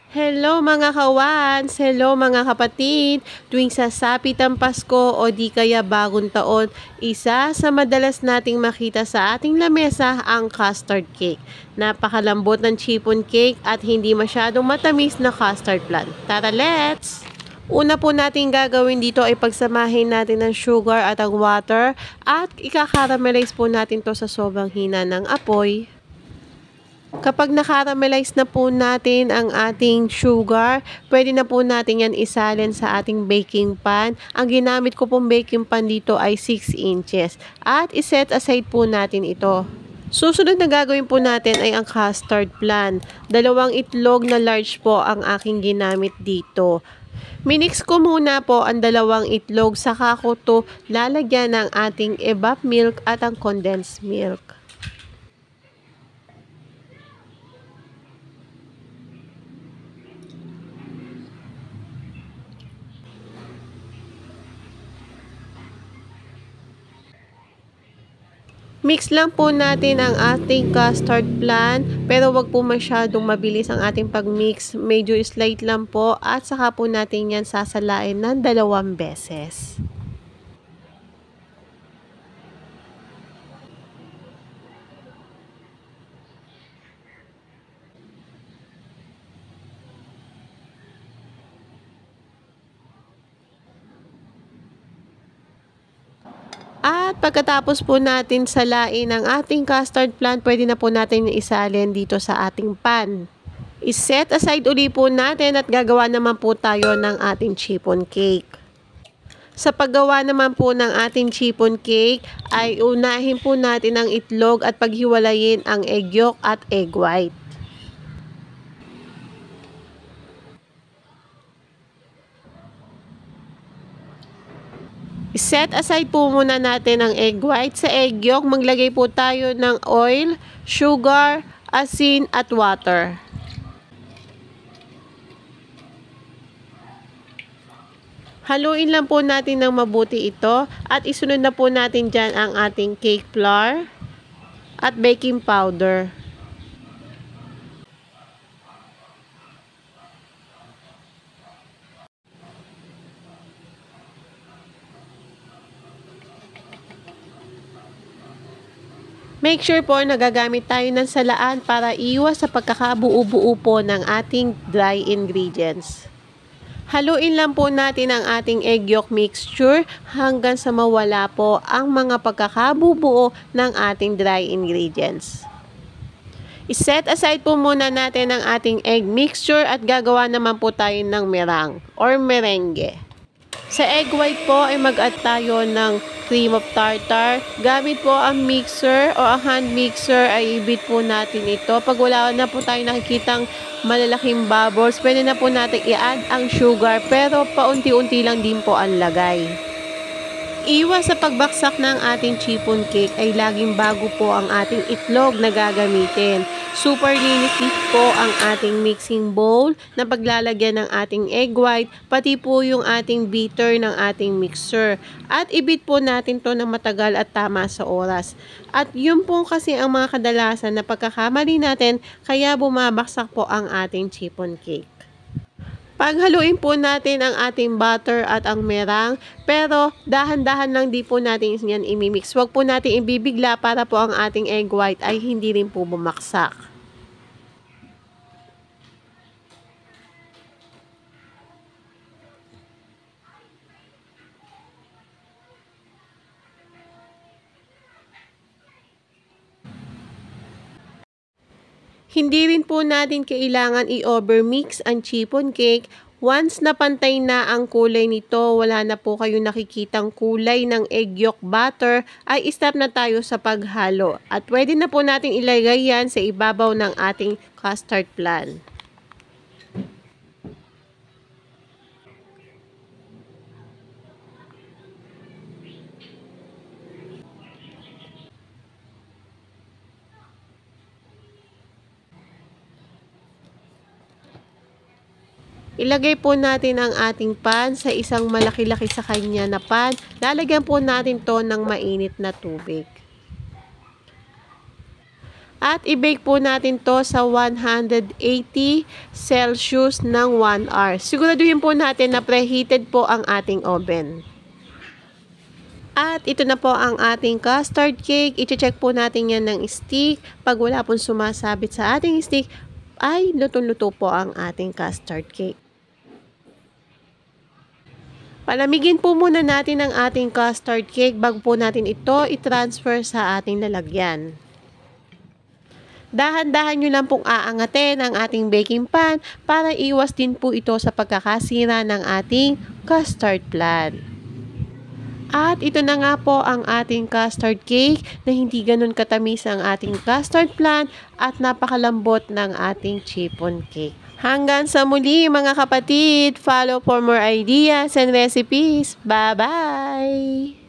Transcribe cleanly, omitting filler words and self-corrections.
Hello mga kawans! Hello mga kapatid! Tuwing sasapit ang Pasko o di kaya bagong taon, isa sa madalas nating makita sa ating lamesa ang custard cake. Napakalambot ng chiffon cake at hindi masyadong matamis na custard plant. Tara, let's! Una po natin gagawin dito ay pagsamahin natin ng sugar at ang water at ika-caramelize po natin to sa sobrang hina ng apoy. Kapag nakaramelize na po natin ang ating sugar, pwede na po natin yan isalin sa ating baking pan. Ang ginamit ko pong baking pan dito ay 6 inches. At iset aside po natin ito. Susunod na gagawin po natin ay ang custard plant. 2 itlog na large po ang aking ginamit dito. Minix ko muna po ang 2 itlog, saka ko to lalagyan ng ating evap milk at ang condensed milk. Mix lang po natin ang ating custard plant, pero wag po masyadong mabilis ang ating pag-mix. Medyo slight lang po at saka po natin yan sasalain ng 2 beses. At pagkatapos po natin salain ang ating custard plant, pwede na po natin isalin dito sa ating pan. Iset aside uli po natin at gagawa naman po tayo ng ating chiffon cake. Sa paggawa naman po ng ating chiffon cake ay unahin po natin ang itlog at paghiwalayin ang egg yolk at egg white. Set aside po muna natin ang egg white. Sa egg yolk, maglagay po tayo ng oil, sugar, asin at water. Haluin lang po natin ng mabuti ito at isunod na po natin dyan ang ating cake flour at baking powder. Make sure po na gagamit tayo ng salaan para iwas sa pagkakabuo-buo po ng ating dry ingredients. Haluin lang po natin ang ating egg yolk mixture hanggang sa mawala po ang mga pagkakabubuo ng ating dry ingredients. Iset aside po muna natin ang ating egg mixture at gagawa naman po tayo ng meringue or merengue. Sa egg white po ay mag-add tayo ng cream of tartar. Gamit po ang mixer o ang hand mixer ay ibit po natin ito. Pag wala na po tayo nakikitang malalaking bubbles, pwede na po natin i-add ang sugar pero paunti-unti lang din po ang lagay. Iwas sa pagbaksak ng ating chiffon cake ay laging bago po ang ating itlog na gagamitin. Super linis po ang ating mixing bowl na paglalagyan ng ating egg white, pati po yung ating beater ng ating mixer. At ibit po natin to ng matagal at tama sa oras. At yun po kasi ang mga kadalasan na pagkakamali natin, kaya bumabaksak po ang ating chiffon cake. Paghaluin po natin ang ating butter at ang meringue, pero dahan-dahan lang di po natin yan imimix. Huwag po natin ibibigla para po ang ating egg white ay hindi rin po bumaksak. Hindi rin po natin kailangan i-overmix ang chiffon cake. Once na pantay na ang kulay nito, wala na po kayong nakikitang kulay ng egg yolk butter, ay stop na tayo sa paghalo. At pwede na po natin ilagay yan sa ibabaw ng ating custard plant. Ilagay po natin ang ating pan sa isang malaki-laki sa kanya na pan. Lalagyan po natin to ng mainit na tubig. At i-bake po natin to sa 180 Celsius ng 1 hour. Siguraduhin po natin na preheated po ang ating oven. At ito na po ang ating custard cake. I-check po natin yan ng stick. Pag wala pong sumasabit sa ating stick, ay lutong-luto po ang ating custard cake. Palamigin po muna natin ang ating custard cake bago po natin ito i-transfer sa ating lalagyan. Dahan-dahan nyo lang pong aangatin ang ating baking pan para iwas din po ito sa pagkakasira ng ating custard plant. At ito na nga po ang ating custard cake na hindi ganun katamis ang ating custard plant at napakalambot ng ating chiffon cake. Hanggang sa muli mga kapatid, follow for more ideas and recipes. Bye-bye!